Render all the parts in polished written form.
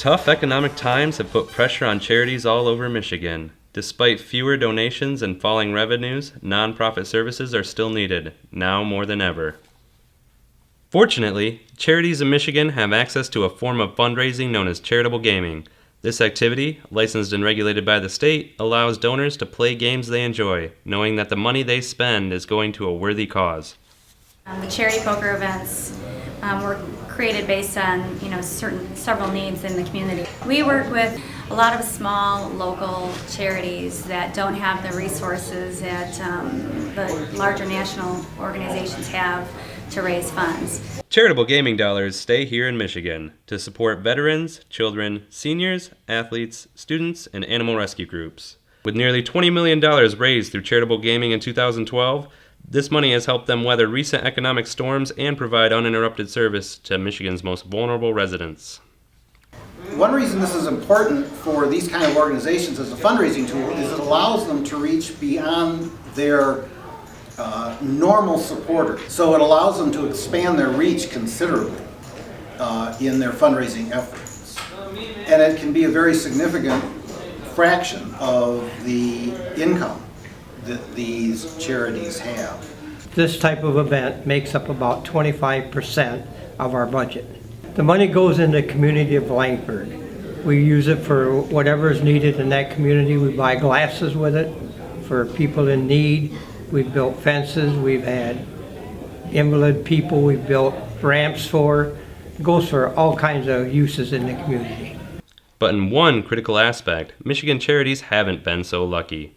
Tough economic times have put pressure on charities all over Michigan. Despite fewer donations and falling revenues, nonprofit services are still needed, now more than ever. Fortunately, charities in Michigan have access to a form of fundraising known as charitable gaming. This activity, licensed and regulated by the state, allows donors to play games they enjoy, knowing that the money they spend is going to a worthy cause. The charity poker events were created based on several needs in the community. We work with a lot of small local charities that don't have the resources that the larger national organizations have to raise funds. Charitable gaming dollars stay here in Michigan to support veterans, children, seniors, athletes, students, and animal rescue groups. With nearly $20 million raised through charitable gaming in 2012, this money has helped them weather recent economic storms and provide uninterrupted service to Michigan's most vulnerable residents. One reason this is important for these kind of organizations as a fundraising tool is it allows them to reach beyond their normal supporters. So it allows them to expand their reach considerably in their fundraising efforts. And it can be a very significant fraction of the income that these charities have. This type of event makes up about 25% of our budget. The money goes in the community of Langford. We use it for whatever is needed in that community. We buy glasses with it for people in need. We've built fences, we've had invalid people we've built ramps for. It goes for all kinds of uses in the community. But in one critical aspect, Michigan charities haven't been so lucky.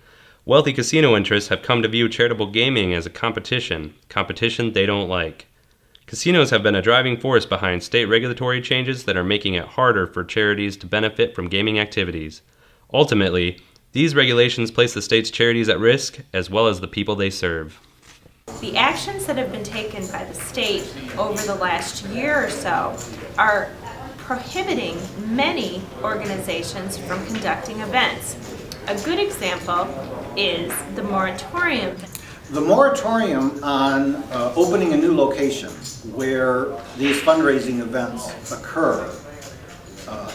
Wealthy casino interests have come to view charitable gaming as a competition they don't like. Casinos have been a driving force behind state regulatory changes that are making it harder for charities to benefit from gaming activities. Ultimately, these regulations place the state's charities at risk, as well as the people they serve. The actions that have been taken by the state over the last year or so are prohibiting many organizations from conducting events. A good example is the moratorium. The moratorium on opening a new location where these fundraising events occur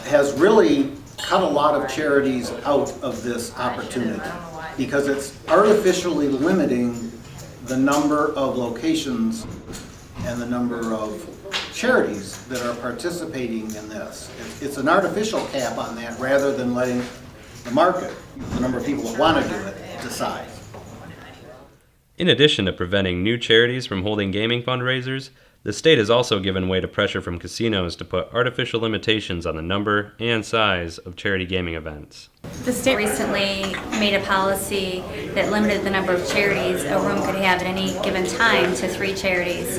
has really cut a lot of charities out of this opportunity because it's artificially limiting the number of locations and the number of charities that are participating in this. It's an artificial cap on that rather than letting the market, the number of people that want to do it, decide. In addition to preventing new charities from holding gaming fundraisers, the state has also given way to pressure from casinos to put artificial limitations on the number and size of charity gaming events. The state recently made a policy that limited the number of charities a room could have at any given time to 3 charities.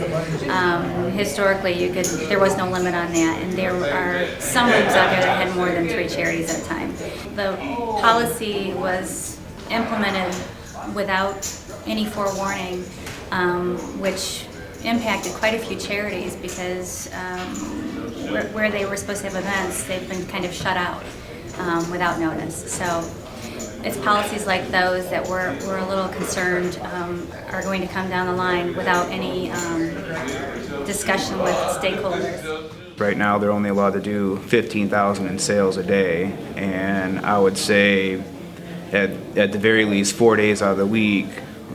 Historically, there was no limit on that, and there are some rooms out there that had more than 3 charities at a time. The policy was implemented without any forewarning, which impacted quite a few charities because where they were supposed to have events, they've been kind of shut out without notice. So it's policies like those that we're a little concerned are going to come down the line without any discussion with stakeholders. Right now they're only allowed to do 15,000 in sales a day, and I would say at the very least 4 days out of the week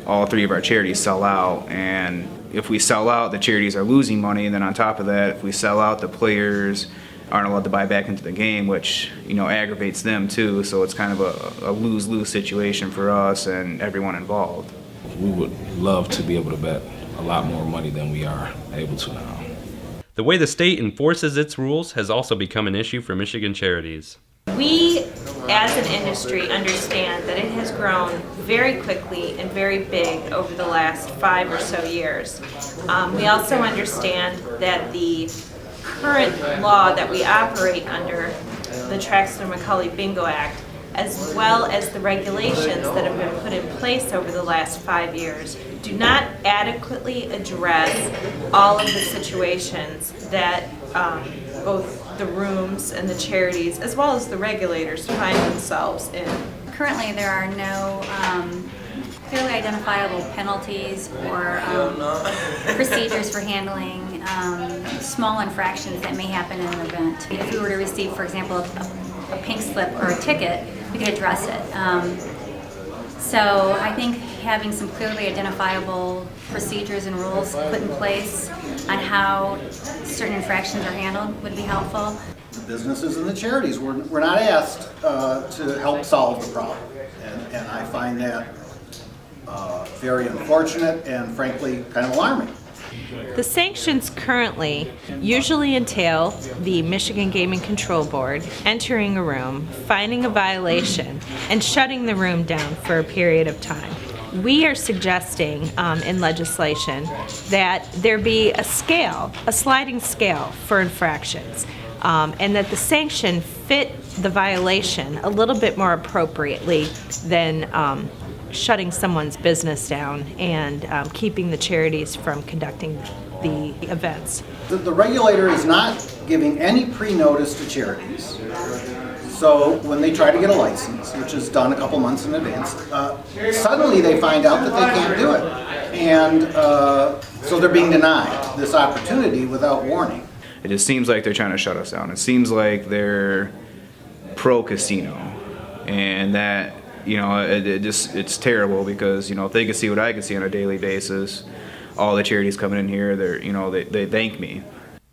all 3 of our charities sell out, and if we sell out, the charities are losing money, and then on top of that, if we sell out, the players aren't allowed to buy back into the game, which aggravates them too. So it's kind of a lose-lose situation for us and everyone involved. We would love to be able to bet a lot more money than we are able to now. The way the state enforces its rules has also become an issue for Michigan charities. We, as an industry, understand that it has grown very quickly and very big over the last 5 or so years. We also understand that the current law that we operate under, the Traxler-McCulley Bingo Act, as well as the regulations that have been put in place over the last 5 years, do not adequately address all of the situations that both the rooms and the charities, as well as the regulators, find themselves in. Currently, there are no clearly identifiable penalties or procedures for handling small infractions that may happen in an event. If we were to receive, for example, a pink slip or a ticket, we could address it. So I think having some clearly identifiable procedures and rules put in place on how certain infractions are handled would be helpful. The businesses and the charities were not asked to help solve the problem. And I find that very unfortunate and frankly kind of alarming. The sanctions currently usually entail the Michigan Gaming Control Board entering a room, finding a violation, and shutting the room down for a period of time. We are suggesting in legislation that there be a scale, a sliding scale for infractions, and that the sanction fit the violation a little bit more appropriately than shutting someone's business down and keeping the charities from conducting the events. The regulator is not giving any pre-notice to charities. So when they try to get a license, which is done a couple months in advance, suddenly they find out that they can't do it. And so they're being denied this opportunity without warning. It just seems like they're trying to shut us down. It seems like they're pro-casino, and that, you know, it's terrible because, you know, if they could see what I can see on a daily basis, all the charities coming in here, they thank me.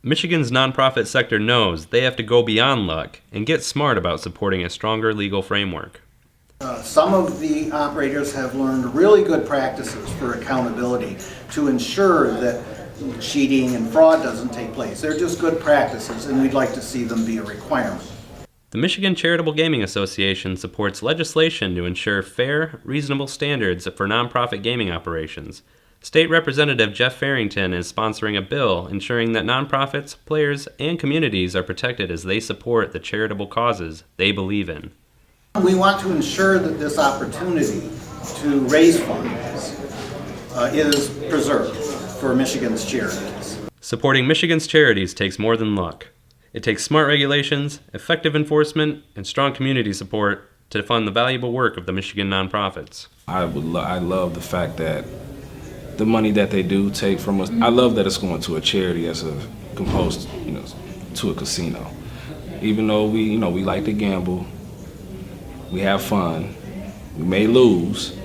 Michigan's nonprofit sector knows they have to go beyond luck and get smart about supporting a stronger legal framework. Some of the operators have learned really good practices for accountability to ensure that cheating and fraud doesn't take place. They're just good practices, and we'd like to see them be a requirement. The Michigan Charitable Gaming Association supports legislation to ensure fair, reasonable standards for nonprofit gaming operations. State Representative Jeff Farrington is sponsoring a bill ensuring that nonprofits, players, and communities are protected as they support the charitable causes they believe in. We want to ensure that this opportunity to raise funds is preserved for Michigan's charities. Supporting Michigan's charities takes more than luck. It takes smart regulations, effective enforcement, and strong community support to fund the valuable work of the Michigan nonprofits. I love the fact that the money that they do take from us, I love that it's going to a charity as opposed, to a casino. Even though we like to gamble, we have fun, we may lose,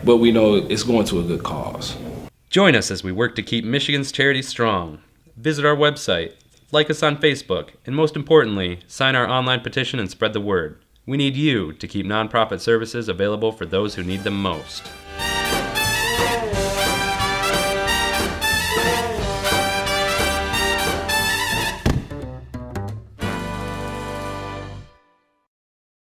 but we know it's going to a good cause. Join us as we work to keep Michigan's charities strong. Visit our website, like us on Facebook, and most importantly, sign our online petition and spread the word. We need you to keep nonprofit services available for those who need them most.